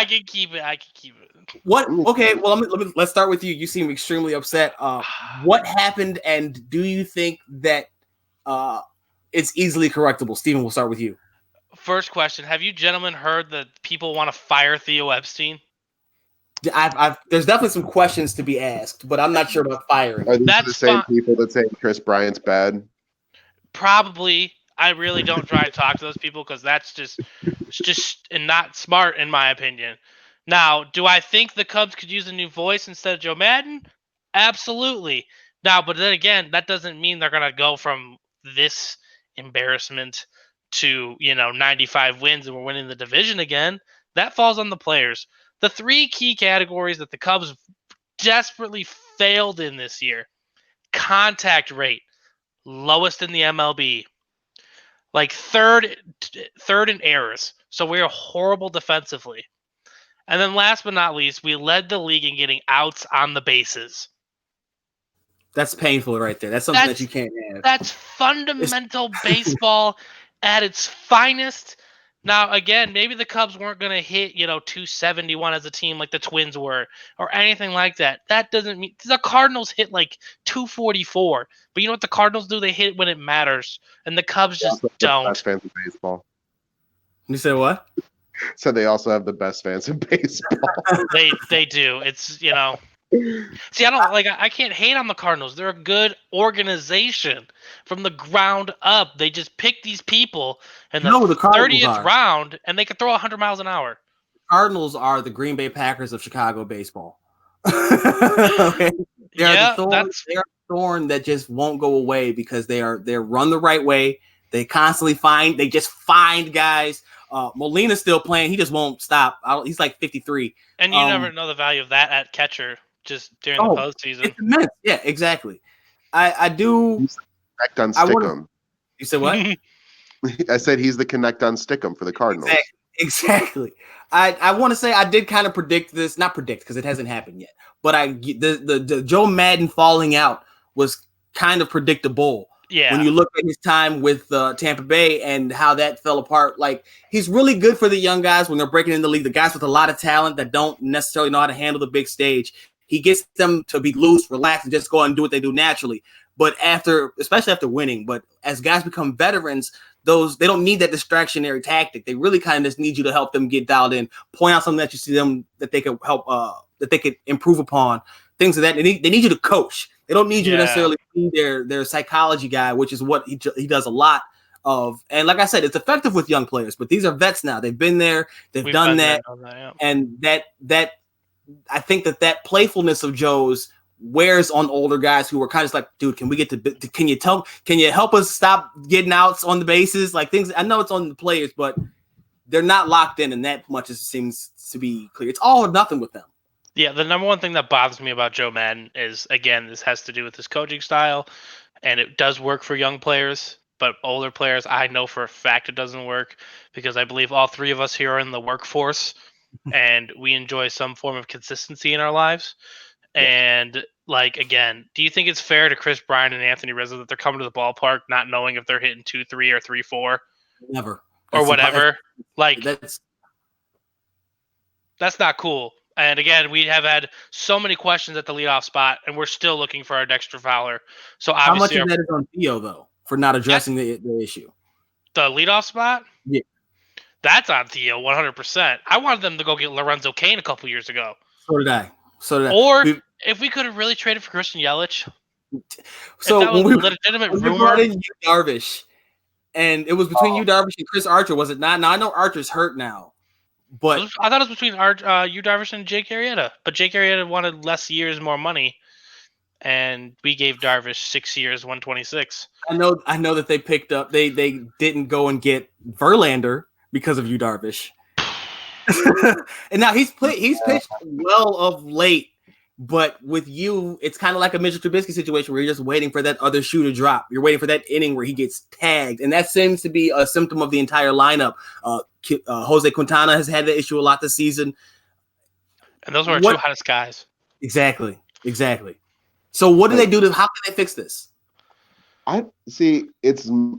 can keep it. What? Okay, well let's start with you. You seem extremely upset. What happened, and do you think that it's easily correctable? Steven, we'll start with you. First question: have you gentlemen heard that people want to fire Theo Epstein? There's definitely some questions to be asked, but I'm not sure about firing. Are these That's the same fine. people that say Chris Bryant's bad? Probably. I really don't try to talk to those people because that's just and not smart in my opinion. Now, do I think the Cubs could use a new voice instead of Joe Madden? Absolutely. Now, but then again, that doesn't mean they're gonna go from this embarrassment to 95 wins and we're winning the division again. That falls on the players. The three key categories that the Cubs desperately failed in this year: contact rate, lowest in the MLB, like third in errors. So we are horrible defensively. And then last but not least, we led the league in getting outs on the bases. That's painful right there. That's something that you can't have. That's fundamental baseball at its finest. Now, again, maybe the Cubs weren't going to hit, 271 as a team like the Twins were or anything like that. That doesn't mean the Cardinals hit like 244. But you know what the Cardinals do? They hit when it matters. And the Cubs just don't. Best fans in baseball. You said what? So they also have the best fans in baseball. They do. It's, See, I can't hate on the Cardinals. They're a good organization from the ground up. They just pick these people in the 30th round, and they can throw 100 miles an hour. Cardinals are the Green Bay Packers of Chicago baseball. Okay? They're a thorn that just won't go away because they're run the right way. They constantly just find guys. Molina's still playing. He just won't stop. He's like 53. And you never know the value of that at catcher. Just during the postseason. It's immense. Yeah, exactly. I do. Connect on Stickum. You said what? I said he's the connect on Stickum for the Cardinals. Exactly. I want to say I did kind of predict this, not predict because it hasn't happened yet. But the Joe Madden falling out was kind of predictable. Yeah. When you look at his time with Tampa Bay and how that fell apart, like he's really good for the young guys when they're breaking in the league. The guys with a lot of talent that don't necessarily know how to handle the big stage. He gets them to be loose, relaxed, and just go out and do what they do naturally. But especially after winning, but as guys become veterans, they don't need that distractionary tactic. They really kind of just need you to help them get dialed in, point out something that you see them that they could help, that they could improve upon, things of that. They need you to coach. They don't need you to necessarily be their psychology guy, which is what he does a lot of. And like I said, it's effective with young players, but these are vets now. They've been there, we've done that, and that. I think that playfulness of Joe's wears on older guys who are kind of like, dude, can you help us stop getting outs on the bases? Like things, I know it's on the players, but they're not locked in, and that much seems to be clear. It's all or nothing with them. Yeah, the number one thing that bothers me about Joe Madden is, again, this has to do with his coaching style, and it does work for young players, but older players, I know for a fact it doesn't work because I believe all three of us here are in the workforce. And we enjoy some form of consistency in our lives. And again, do you think it's fair to Chris Bryant and Anthony Rizzo that they're coming to the ballpark not knowing if they're hitting 2-3 or 3-4? Never. Or whatever. That's not cool. And again, we have had so many questions at the leadoff spot, and we're still looking for our Dexter Fowler. So obviously, how much of that is on Theo though for not addressing the issue? The leadoff spot? Yeah. That's on Theo, 100%. I wanted them to go get Lorenzo Cain a couple years ago. So did I. Or if we could have really traded for Christian Yelich. So that was when a legitimate rumor. We brought in Yu Darvish, and it was between Yu Darvish and Chris Archer, was it not? Now I know Archer's hurt now, but I thought it was between Yu Darvish and Jake Arrieta. But Jake Arrieta wanted less years, more money, and we gave Darvish 6 years, 126. I know that they picked up. They didn't go and get Verlander because of Yu Darvish. And now he's pitched well of late, but with you, it's kind of like a Mitchell Trubisky situation where you're just waiting for that other shoe to drop. You're waiting for that inning where he gets tagged, and that seems to be a symptom of the entire lineup. Jose Quintana has had the issue a lot this season, and those were our two hottest guys. Exactly. So what do they do how can they fix this? I see.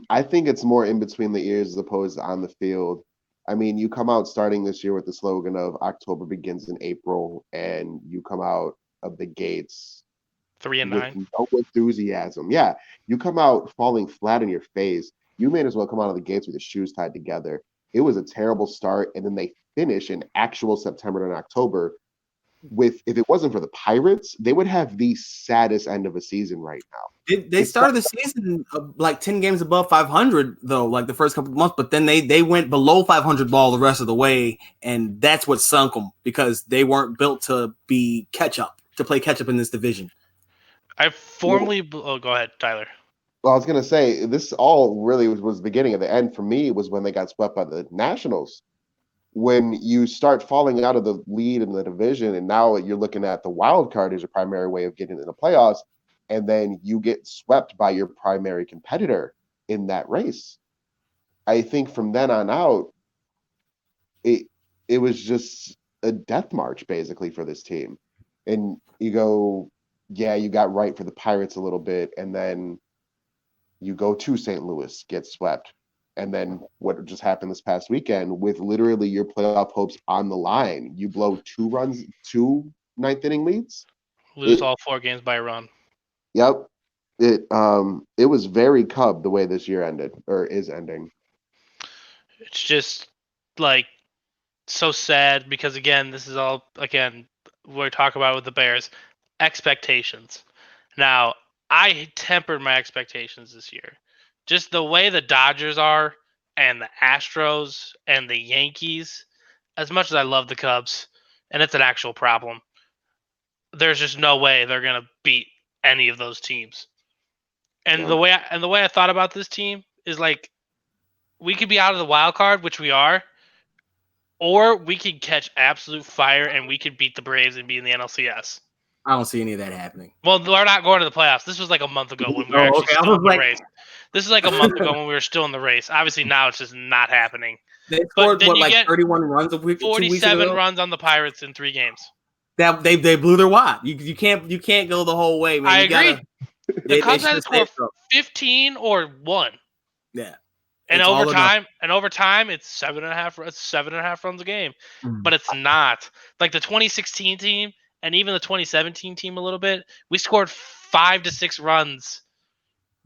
I think it's more in between the ears as opposed to on the field. I mean, you come out starting this year with the slogan of October begins in April, and you come out of the gates 3-9. with no enthusiasm. Yeah, you come out falling flat in your face. You may as well come out of the gates with your shoes tied together. It was a terrible start, and then they finish in actual September and October with, if it wasn't for the Pirates, they would have the saddest end of a season right now. They started the season like 10 games above 500 though, like the first couple of months, but then they went below 500 ball the rest of the way, and that's what sunk them because they weren't built to play catch up in this division. I formally go ahead, Tyler. Well, I was going to say, this all really was the beginning of the end for me was when they got swept by the Nationals. When you start falling out of the lead in the division, and now you're looking at the wild card as your primary way of getting into the playoffs, and then you get swept by your primary competitor in that race. I think from then on out, it was just a death march basically for this team. And you go, yeah, you got right for the Pirates a little bit, and then you go to St. Louis, get swept. And then what just happened this past weekend with literally your playoff hopes on the line, you blow 2 ninth inning leads. Lose all 4 games by a run. Yep. It was very Cub the way this year ended or is ending. It's just like so sad because again, this is all we talk about with the Bears expectations. Now, I tempered my expectations this year. Just the way the Dodgers are and the Astros and the Yankees, as much as I love the Cubs, and it's an actual problem, there's just no way they're going to beat any of those teams. And Yeah. the way I thought about this team is like we could be out of the wild card, which we are, or we could catch absolute fire and we could beat the Braves and be in the NLCS. I don't see any of that happening. Well, we're not going to the playoffs. This was like a month ago when we were actually still in the race. This is like a month ago when we were still in the race. Obviously, now it's just not happening. They scored 31 runs a week, 47 runs on the Pirates in 3 games. That they blew their wad. You can't go the whole way, man. I agree. The Cubs had to score 15 or 1. Yeah. And overtime, it's 7.5 runs a game. But it's not. Like the 2016 team and even the 2017 team a little bit, we scored 5 to 6 runs.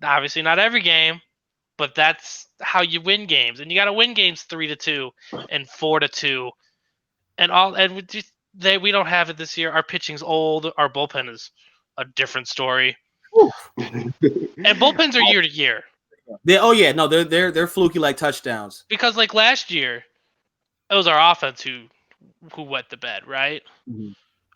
Obviously not every game, but that's how you win games. And you got to win games 3-2 and 4-2. We don't have it this year. Our pitching's old. Our bullpen is a different story. And bullpens are year to year. They're fluky like touchdowns. Because like last year, it was our offense who wet the bed, right? Mm-hmm.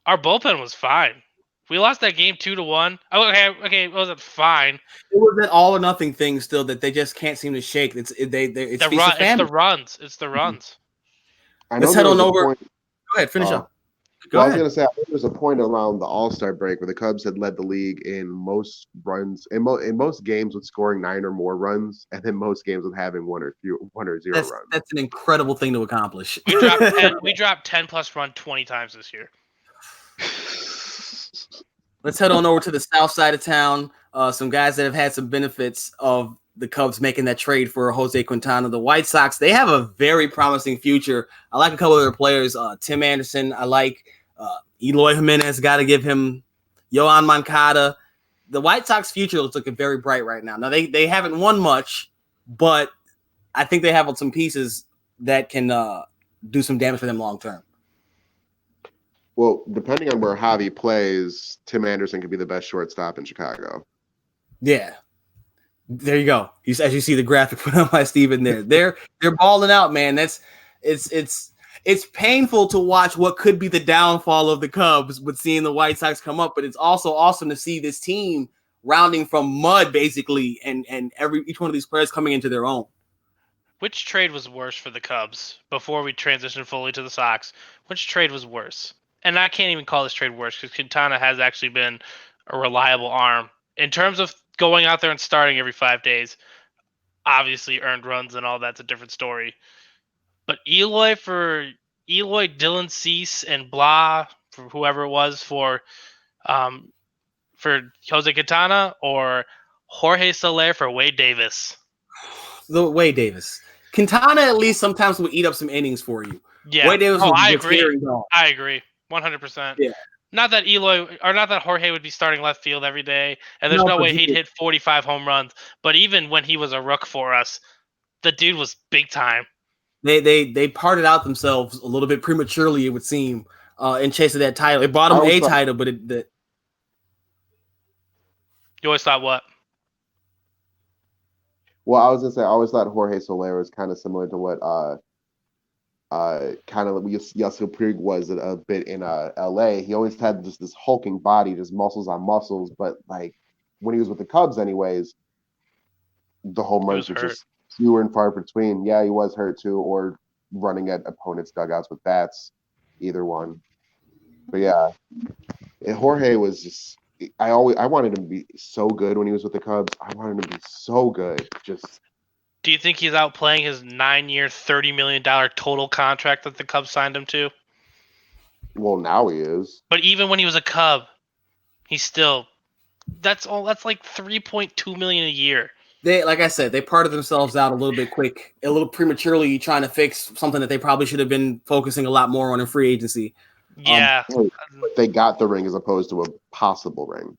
Our bullpen was fine. We lost that game 2-1. Okay, it wasn't fine. It was that all or nothing thing still that they just can't seem to shake. It's the runs. It's the runs. Let's head on over. Go ahead, finish up. I was going to say, I think there was a point around the All-Star break where the Cubs had led the league in most runs, in most games with scoring 9 or more runs, and then most games with having 1 or 0 runs. That's an incredible thing to accomplish. We dropped 10+ run 20 times this year. Let's head on over to the south side of town. Some guys that have had some benefits of the Cubs making that trade for Jose Quintana. The White Sox, they have a very promising future. I like a couple of their players. Tim Anderson, I like Eloy Jimenez, got to give him Yohan Moncada. The White Sox future looks looking very bright right now. Now, they haven't won much, but I think they have some pieces that can do some damage for them long term. Well, depending on where Javi plays, Tim Anderson could be the best shortstop in Chicago. Yeah. There you go. As you see the graphic put on by Steven there. They're balling out, man. It's painful to watch what could be the downfall of the Cubs with seeing the White Sox come up, but it's also awesome to see this team rounding from mud basically and each one of these players coming into their own. Which trade was worse for the Cubs before we transitioned fully to the Sox? Which trade was worse? And I can't even call this trade worse because Quintana has actually been a reliable arm. In terms of going out there and starting every 5 days, obviously earned runs and all that's a different story. But Eloy, Dylan Cease, and blah, for whoever it was, for For Jose Quintana or Jorge Soler for Wade Davis? The Wade Davis. Quintana at least sometimes will eat up some innings for you. Yeah. Wade Davis I was agree. carrying dog. I agree. 100%. Yeah. Not that Jorge would be starting left field every day, and there's no way he'd hit 45 home runs. But even when he was a rook for us, the dude was big time. They parted out themselves a little bit prematurely, it would seem, in chase of that title. It brought them a title, but you always thought what? Well, I was gonna say I always thought Jorge Soler was kind of similar to what kind of Yasiel Puig was a bit in LA. He always had just this hulking body, just muscles on muscles. But like when he was with the Cubs, anyways, the home runs were just fewer and far between. Yeah, he was hurt too, or running at opponents' dugouts with bats, either one. But yeah, Jorge was just. I wanted him to be so good when he was with the Cubs. I wanted him to be so good. Just. Do you think he's outplaying his 9-year, $30 million total contract that the Cubs signed him to? Well, now he is. But even when he was a Cub, he's still. That's like $3.2 million a year. Like I said, they parted themselves out a little bit quick, a little prematurely, trying to fix something that they probably should have been focusing a lot more on in free agency. Yeah, they got the ring as opposed to a possible ring.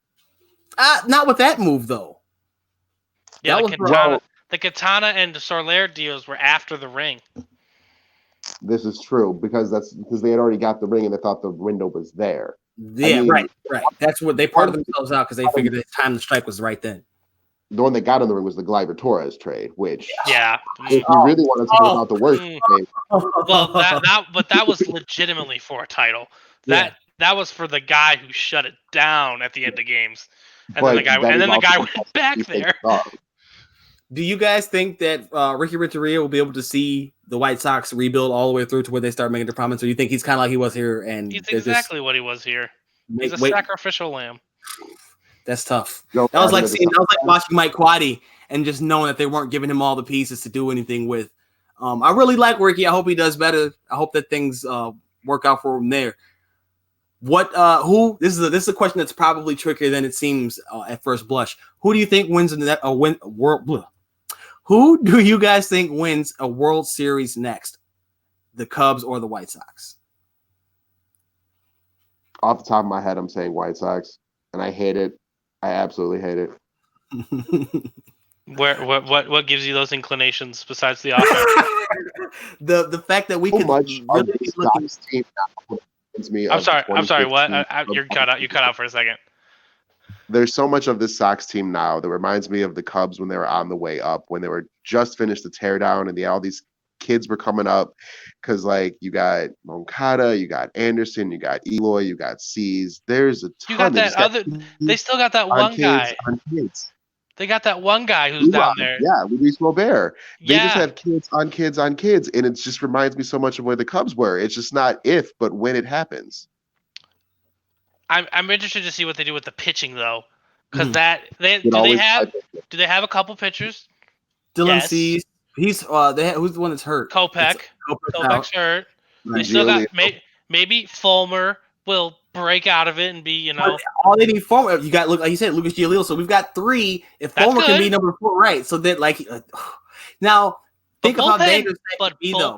Not with that move though. Yeah, the Katana and the Soler deals were after the ring. This is true because they had already got the ring and they thought the window was there. Yeah, right. That's what they parted themselves out because they figured the time to strike was right then. The one that got in the ring was the Gleyber Torres trade, which if you really want to talk about the worst game. Well, that was legitimately for a title. That was for the guy who shut it down at the end of games, and then the guy went back there. Do you guys think that Ricky Renteria will be able to see the White Sox rebuild all the way through to where they start making their promise, or do you think he's kind of like he was here? And he's exactly what he was here. He's a sacrificial lamb. That's tough. That was like watching Mike Quaddy and just knowing that they weren't giving him all the pieces to do anything with. I really like Ricky. I hope he does better. I hope that things work out for him there. This is a question that's probably trickier than it seems at first blush. Who do you think wins Who do you guys think wins a World Series next? The Cubs or the White Sox? Off the top of my head, I'm saying White Sox, and I hate it. I absolutely hate it. What gives you those inclinations besides the offense? the fact that we could really be looking. I'm sorry. What? You cut out for a second. There's so much of this Sox team now that reminds me of the Cubs when they were on the way up, when they were just finished the teardown, and all these kids were coming up because, like, you got Moncada, you got Anderson, you got Eloy, you got Cease. There's a ton. You got that other. They still got that one guy. They got that one guy who's down there. Yeah, Luis Robert. They just have kids on kids on kids, and it just reminds me so much of where the Cubs were. It's just not if, but when it happens. I'm interested to see what they do with the pitching though, because do they have a couple pitchers? Dylan Cease. He's who's the one that's hurt? Kopech's hurt. They still got maybe Fulmer will break out of it and be all they need Fulmer. You got like you said, Lucas Giolito. So we've got 3. If Fulmer can be number 4, right? So that now think of how dangerous that could be though.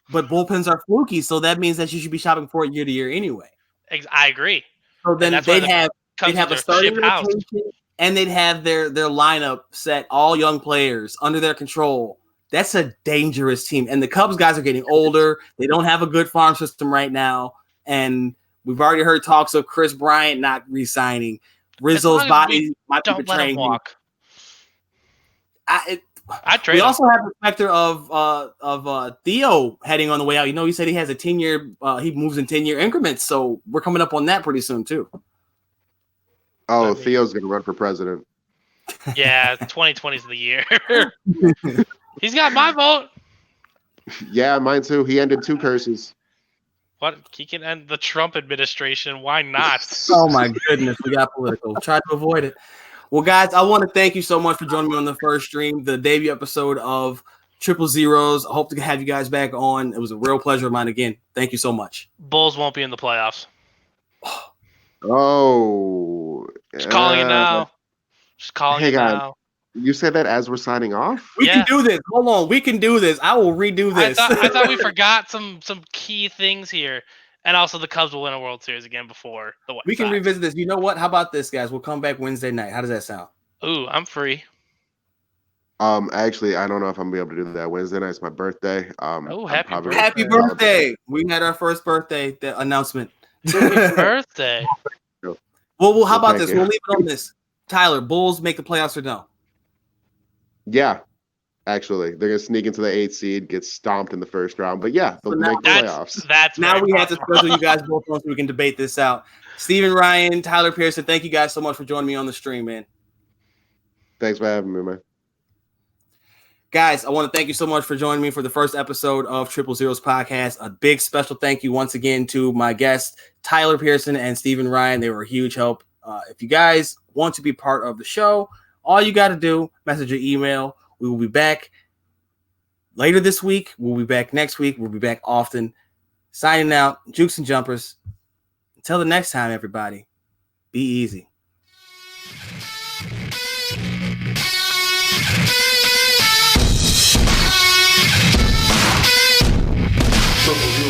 But bullpens are fluky, so that means that you should be shopping for it year to year anyway. I agree. So then they'd have a starting rotation, and they'd have their lineup set, all young players under their control. That's a dangerous team. And the Cubs guys are getting older. They don't have a good farm system right now. And we've already heard talks of Chris Bryant not re-signing. Rizzo's body might be betraying him. We also have the factor of Theo heading on the way out. He said he has a 10-year. He moves in 10-year increments, so we're coming up on that pretty soon too. Oh, Theo's going to run for president. Yeah, 2020 is the year. He's got my vote. Yeah, mine too. He ended 2 curses. What? He can end the Trump administration. Why not? Oh my goodness, we got political. Try to avoid it. Well, guys, I want to thank you so much for joining me on the first stream, the debut episode of Triple Zeros. I hope to have you guys back on. It was a real pleasure of mine again. Thank you so much. Bulls won't be in the playoffs. Oh, Just calling it now. Just calling it hang on. now. You said that as we're signing off? We Yeah. can do this. Hold on. We can do this. I will redo this. I thought we forgot some key things here, and also the Cubs will win a World Series again before the White We can Sox. revisit this. You know what? How about this, guys? We'll come back Wednesday night. How does that sound? Ooh, I'm free. Actually, I don't know if I'm gonna be able to do that. Wednesday night's my birthday. Oh, I'm happy probably birthday. Happy birthday. We had our first birthday announcement. Birthday. Well, how about thank this? you. We'll leave it on this. Tyler, Bulls make the playoffs or no? Yeah, actually, they're gonna sneak into the 8th seed, get stomped in the first round. But yeah, they'll So now- make the playoffs. That's Now very we have to possible. schedule you guys both on so we can debate this out. Steven Ryan, Tyler Pearson, thank you guys so much for joining me on the stream, man. Thanks for having me, man. Guys, I want to thank you so much for joining me for the first episode of Triple Zeros Podcast. A big special thank you once again to my guests, Tyler Pearson and Steven Ryan. They were a huge help. If you guys want to be part of the show, all you got to do, message or email. We will be back later this week. We'll be back next week. We'll be back often. Signing out, Jukes and Jumpers. Until the next time, everybody, be easy. Triple